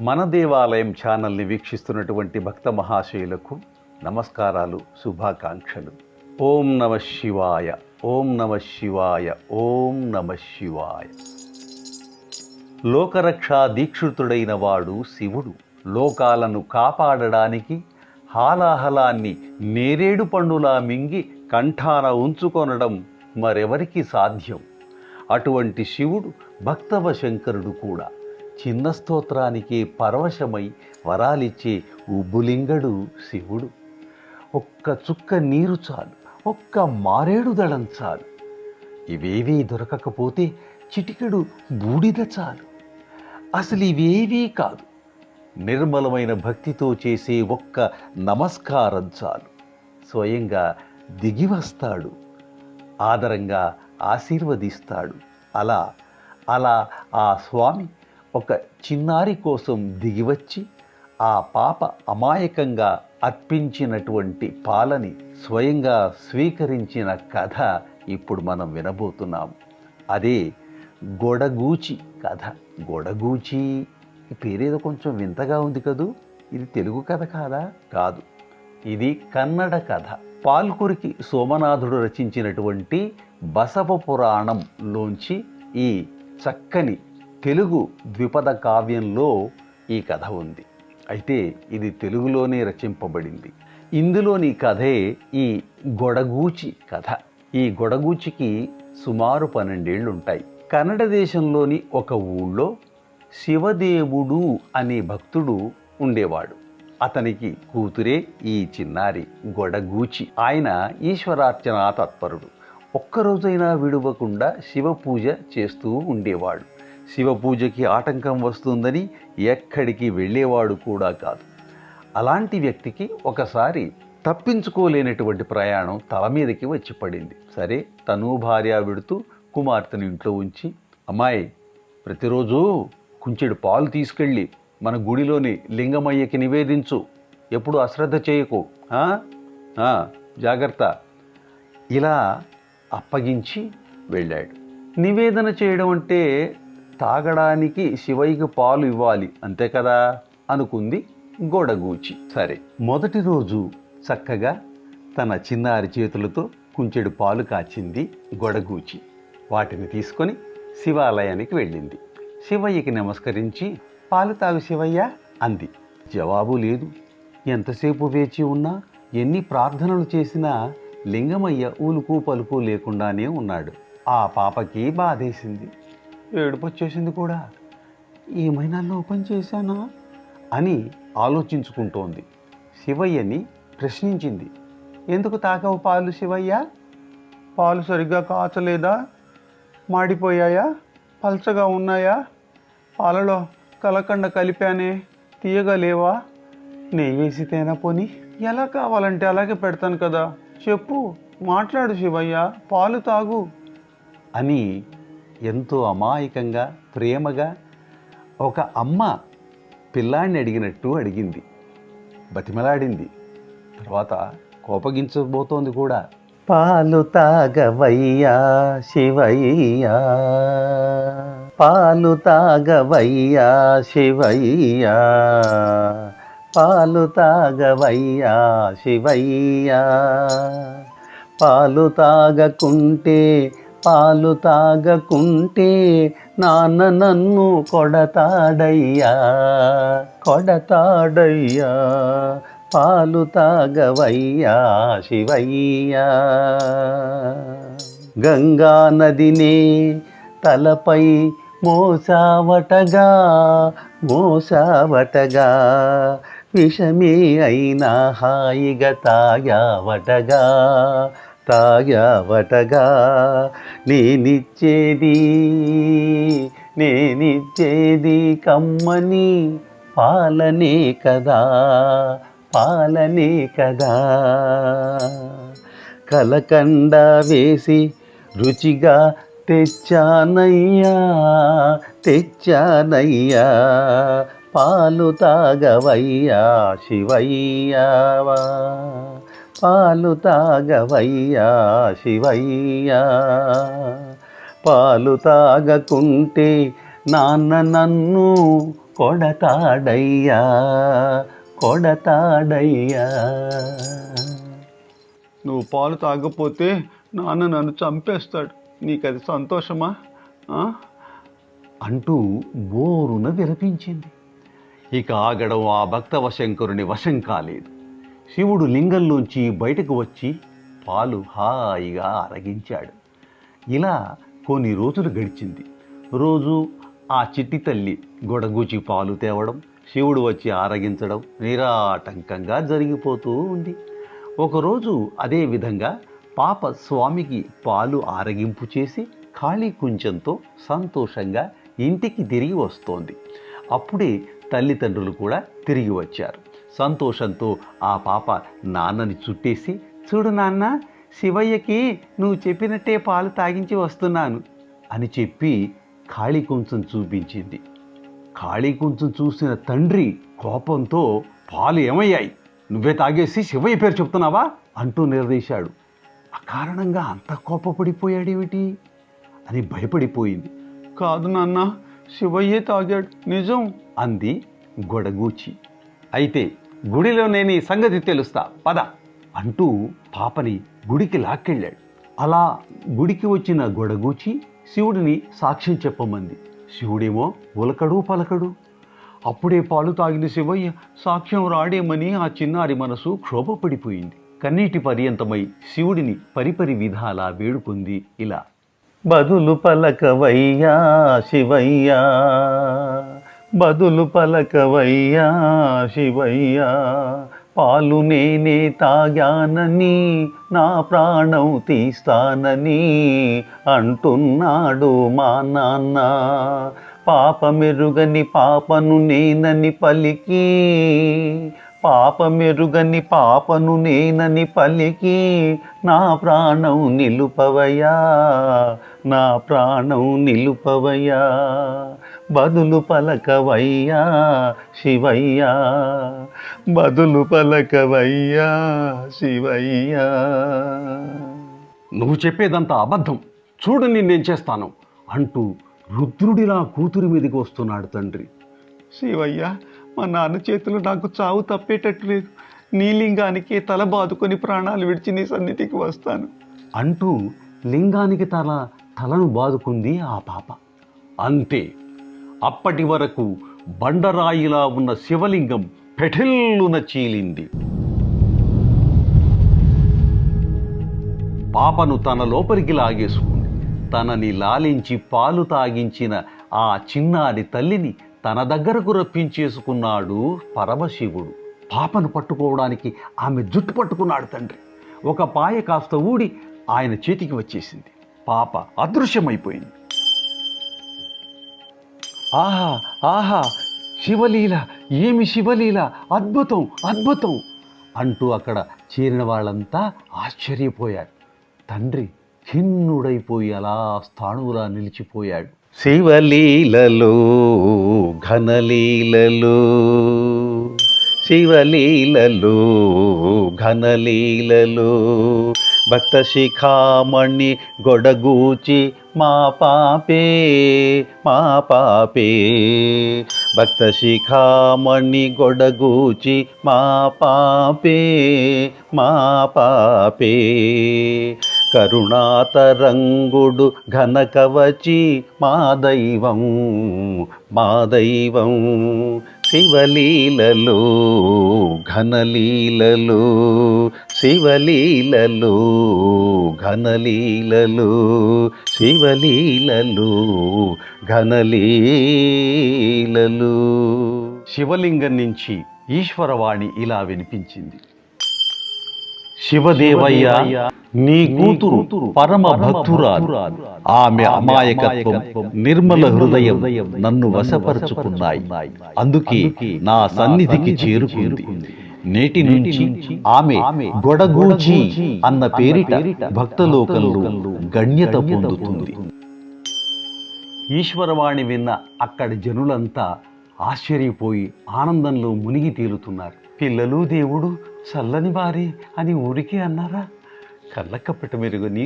మన దేవాలయం ఛానల్ని వీక్షిస్తున్నటువంటి భక్త మహాశయులకు నమస్కారాలు, శుభాకాంక్షలు. ఓం నమ శివాయ, ఓం నమ శివాయ, ఓం నమ శివాయ. లోకరక్షా దీక్షితుడైన వాడు శివుడు. లోకాలను కాపాడడానికి హాలాహలాన్ని నేరేడు పండులా మింగి కంఠాన ఉంచుకొనడం మరెవరికి సాధ్యం? అటువంటి శివుడు భక్తవ శంకరుడు కూడా. చిన్న స్తోత్రానికి పరవశమై వరాలిచ్చే ఉబ్బులింగడు శివుడు. ఒక్క చుక్క నీరు చాలు, ఒక్క మారేడు దళం చాలు. ఇవేవీ దొరకకపోతే చిటికెడు బూడిద చాలు. అసలు ఇవేవీ కాదు, నిర్మలమైన భక్తితో చేసే ఒక్క నమస్కారం చాలు. స్వయంగా దిగి వస్తాడు, ఆదరంగా ఆశీర్వదిస్తాడు. అలా ఆ స్వామి ఒక చిన్నారి కోసం దిగివచ్చి ఆ పాప అమాయకంగా అర్పించినటువంటి పాలని స్వయంగా స్వీకరించిన కథ ఇప్పుడు మనం వినబోతున్నాం. అదే గొడగూచి కథ. గొడగూచి ఈ పేరేదో కొంచెం వింతగా ఉంది కదూ. ఇది తెలుగు కథ కాదా? కాదు, ఇది కన్నడ కథ. పాల్కురికి సోమనాథుడు రచించినటువంటి బసవ పురాణంలోంచి ఈ చక్కని తెలుగు ద్విపద కావ్యంలో ఈ కథ ఉంది. అయితే ఇది తెలుగులోనే రచింపబడింది. ఇందులోని కథే ఈ గొడగూచి కథ. ఈ గొడగూచికి సుమారు 12 ఏళ్ళు ఉంటాయి. కన్నడ దేశంలోని ఒక ఊళ్ళో శివదేవుడు అనే భక్తుడు ఉండేవాడు. అతనికి కూతురే ఈ చిన్నారి గొడగూచి. ఆయన ఈశ్వరార్చన తత్పరుడు. ఒక్కరోజైనా విడువకుండా శివ పూజ చేస్తూ ఉండేవాడు. శివ పూజకి ఆటంకం వస్తుందని ఎక్కడికి వెళ్ళేవాడు కూడా కాదు. అలాంటి వ్యక్తికి ఒకసారి తప్పించుకోలేనటువంటి ప్రయాణం తల మీదకి వచ్చి పడింది. సరే, తను భార్య విడుతూ కుమార్తెను ఇంట్లో ఉంచి, అమ్మాయి, ప్రతిరోజు కుంచెడు పాలు తీసుకెళ్ళి మన గుడిలోని లింగమయ్యకి నివేదించు, ఎప్పుడు అశ్రద్ధ చేయకు, జాగ్రత్త, ఇలా అప్పగించి వెళ్ళాడు. నివేదన చేయడం అంటే తాగడానికి శివయ్యకి పాలు ఇవ్వాలి, అంతే కదా అనుకుంది గొడగూచి. సరే, మొదటి రోజు చక్కగా తన చిన్నారి చేతులతో కుంచెడు పాలు కాచింది గొడగూచి. వాటిని తీసుకొని శివాలయానికి వెళ్ళింది. శివయ్యకి నమస్కరించి, పాలు తాగు శివయ్య అంది. జవాబు లేదు. ఎంతసేపు వేచి ఉన్నా, ఎన్ని ప్రార్థనలు చేసినా లింగమయ్య ఊలుకు పలుకు లేకుండానే ఉన్నాడు. ఆ పాపకి బాధేసింది, ఏడుపు వచ్చేసింది కూడా. ఏమైనా లోపం చేశానా అని ఆలోచించుకుంటోంది. శివయ్యని ప్రశ్నించింది, ఎందుకు తాగవు పాలు శివయ్య? పాలు సరిగ్గా కాచలేదా? మాడిపోయాయా? పల్చగా ఉన్నాయా? పాలలో కలకండ కలిపానే, తీయగా లేవా? నెయ్యి వేసి తేనా పోని? ఎలా కావాలంటే అలాగే పెడతాను కదా, చెప్పు, మాట్లాడు శివయ్య, పాలు తాగు అని ఎంతో అమాయకంగా ప్రేమగా ఒక అమ్మ పిల్లాన్ని అడిగినట్టు అడిగింది, బతిమలాడింది. తర్వాత కోపగించబోతోంది కూడా. పాలు తాగవయ్యా శివయ్యా, పాలు తాగవయ్యా శివయ్యా, పాలు తాగవయ్యా శివయ్యా, పాలు తాగకుంటే నాన్న నన్ను కొడతాడయ్యా, పాలు తాగవయ్యా శివయ్యా. గంగా నదినే తలపై మోసావటగా విషమే అయినా హాయిగా తాగావటగా నేనిచ్చేది కమ్మని పాలనే కదా. కలకండ వేసి రుచిగా తెచ్చానయ్యా, పాలు తాగవయ్యా శివయ్యా, పాలు తాగవయ్యా శివయ్యా, పాలు తాగకుంటే నాన్న నన్ను కొడతాడయ్యా కొడతాడయ్యా. నువ్వు పాలు తాగకపోతే నాన్న నన్ను చంపేస్తాడు, నీకది సంతోషమా? అంటూ బోరున విలపించింది. ఇక ఆగడం ఆ భక్తవశంకరుని వశం కాలేదు. శివుడు లింగంలోంచి బయటకు వచ్చి పాలు హాయిగా అరగించాడు. ఇలా కొన్ని రోజులు గడిచింది. రోజు ఆ చిట్టి తల్లి గొడగూచి పాలు తేవడం, శివుడు వచ్చి ఆరగించడం నిరాటంకంగా జరిగిపోతూ ఉంది. ఒకరోజు అదే విధంగా పాప స్వామికి పాలు ఆరగింపు చేసి ఖాళీ కుంచంతో సంతోషంగా ఇంటికి తిరిగి వస్తోంది. అప్పుడే తల్లిదండ్రులు కూడా తిరిగి వచ్చారు. సంతోషంతో ఆ పాప నాన్నని చుట్టేసి, చూడు నాన్న, శివయ్యకి నువ్వు చెప్పినట్టే పాలు తాగించి వస్తున్నాను అని చెప్పి ఖాళీ కుంచం చూపించింది. ఖాళీ కుంచం చూసిన తండ్రి కోపంతో, పాలు ఏమయ్యాయి, నువ్వే తాగేసి శివయ్య పేరు చెప్తున్నావా అంటూ నిలదీశాడు. అకారణంగా అంత కోపపడిపోయాడేమిటి అని భయపడిపోయింది. కాదు నాన్న, శివయ్యే తాగాడు, నిజం అంది గొడగూచి. అయితే గుడిలో నేను ఈ సంగతి తెలుస్తా, పద అంటూ పాపని గుడికి లాక్కెళ్ళాడు. అలా గుడికి వచ్చిన గొడగూచి శివుడిని సాక్ష్యం చెప్పమంది. శివుడేమో ఉలకడు పలకడు. అప్పుడే పాలు తాగిన శివయ్య సాక్ష్యం రాడేమని ఆ చిన్నారి మనసు క్షోభపడిపోయింది. కన్నీటి పర్యంతమై శివుడిని పరిపరి విధాలా వేడుకుంది ఇలా: బదులు పలకవయ్యా శివయ్యా, బదులు పలకవయ్యా శివయ్యా, పాలు నేనే తాగానని నా ప్రాణం తీస్తానని అంటున్నాడు మా నాన్న. పాపమెరుగని పాపను నేనని పలికి, పాపమెరుగని పాపను నేనని పలికి నా ప్రాణం నిలుపవయ్యా, నా ప్రాణం నిలుపవయ్యా, బదులు పలకవయ్యా శివయ్యా, బదులు పలకవయ్యా శివయ్యా. నువ్వు చెప్పేదంతా అబద్ధం, చూడు నిన్నేం చేస్తాను అంటూ రుద్రుడిలా కూతురి మీదకి వస్తున్నాడు తండ్రి. శివయ్య, మా నాన్న చేతులు నాకు చావు తప్పేటట్టు లేదు, నీ లింగానికి తల బాదుకొని ప్రాణాలు విడిచి నీ సన్నిధికి వస్తాను అంటూ లింగానికి తలను బాదుకుంది ఆ పాప. అంతే, అప్పటి వరకు బండరాయిలా ఉన్న శివలింగం పెఠిల్లున చీలింది. పాపను తన లోపలికి లాగేసుకుంది. తనని లాలించి పాలు తాగించిన ఆ చిన్నారి తల్లిని తన దగ్గరకు రప్పించేసుకున్నాడు పరమశివుడు. పాపను పట్టుకోవడానికి ఆమె జుట్టు పట్టుకున్నాడు తండ్రి. ఒక పాయ కాస్త ఊడి ఆయన చేతికి వచ్చేసింది. పాప అదృశ్యమైపోయింది. ఆహా ఆహా, శివలీల, ఏమి శివలీల, అద్భుతం అద్భుతం అంటూ అక్కడ చేరిన వాళ్ళంతా ఆశ్చర్యపోయారు. తండ్రి ఖిన్నుడైపోయి అలా స్థాణువులా నిలిచిపోయాడు. శివలీలలో ఘనలీలలో, శివలీలలో ఘనలీలలో, భక్త శిఖామణి గొడగూచి మా పాపే మా పాపే, భక్త శిఖామణి గొడగూచి మా పాపే మా పాపే, కరుణాతరంగుడు ఘనకవచి మా దైవం మా దైవం, శివలీలలో ఘనలీలలో, శివలీలలో ఘనలీలలో, శివలీలలో ఘనలీలలో. శివలింగం నుంచి ఈశ్వరవాణి ఇలా వినిపించింది: శివదేవయ్య, నీ కూతురు పరమ భక్తురాలు. ఆమె అమాయకత్వం, నిర్మల హృదయం నన్ను వశపరుచుకున్నాయి. అందుకే నా సన్నిధికి చేరుకుంది. నేటి నుంచి ఆమె గొడగూచి అన్న పేరిట భక్తలోకంలో గణ్యత పొందుతుంది. ఈశ్వరవాణి విన్న అక్కడి జనులంతా ఆశ్చర్యపోయి ఆనందంలో మునిగి తేలుతున్నారు. పిల్లలు దేవుడు చల్లని వారే అని ఊరికే అన్నారా? కళ్ళకప్పట మెరుగుని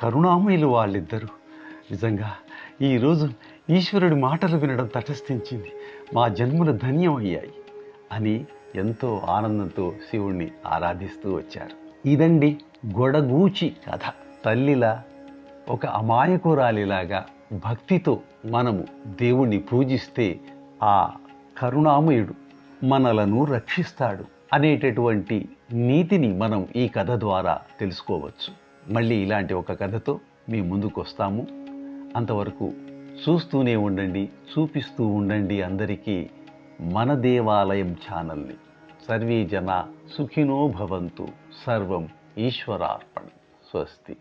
కరుణామయులు వాళ్ళిద్దరూ. నిజంగా ఈరోజు ఈశ్వరుడి మాటలు వినడం తటస్థించింది. మా జన్మలు ధన్యమయ్యాయి అని ఎంతో ఆనందంతో శివుణ్ణి ఆరాధిస్తూ వచ్చారు. ఇదండి గొడగూచి కథ. తల్లిలా ఒక అమాయకురాలిలాగా భక్తితో మనము దేవుణ్ణి పూజిస్తే ఆ కరుణామయుడు మనలను రక్షిస్తాడు అనేటటువంటి నీతిని మనం ఈ కథ ద్వారా తెలుసుకోవచ్చు. మళ్ళీ ఇలాంటి ఒక కథతో మీ ముందుకు వస్తాము. అంతవరకు చూస్తూనే ఉండండి, చూపిస్తూ ఉండండి అందరికీ మన దేవాలయం ఛానల్ని. సర్వే జన సుఖినో భవంతు. సర్వం ఈశ్వరార్పణం. స్వస్తి.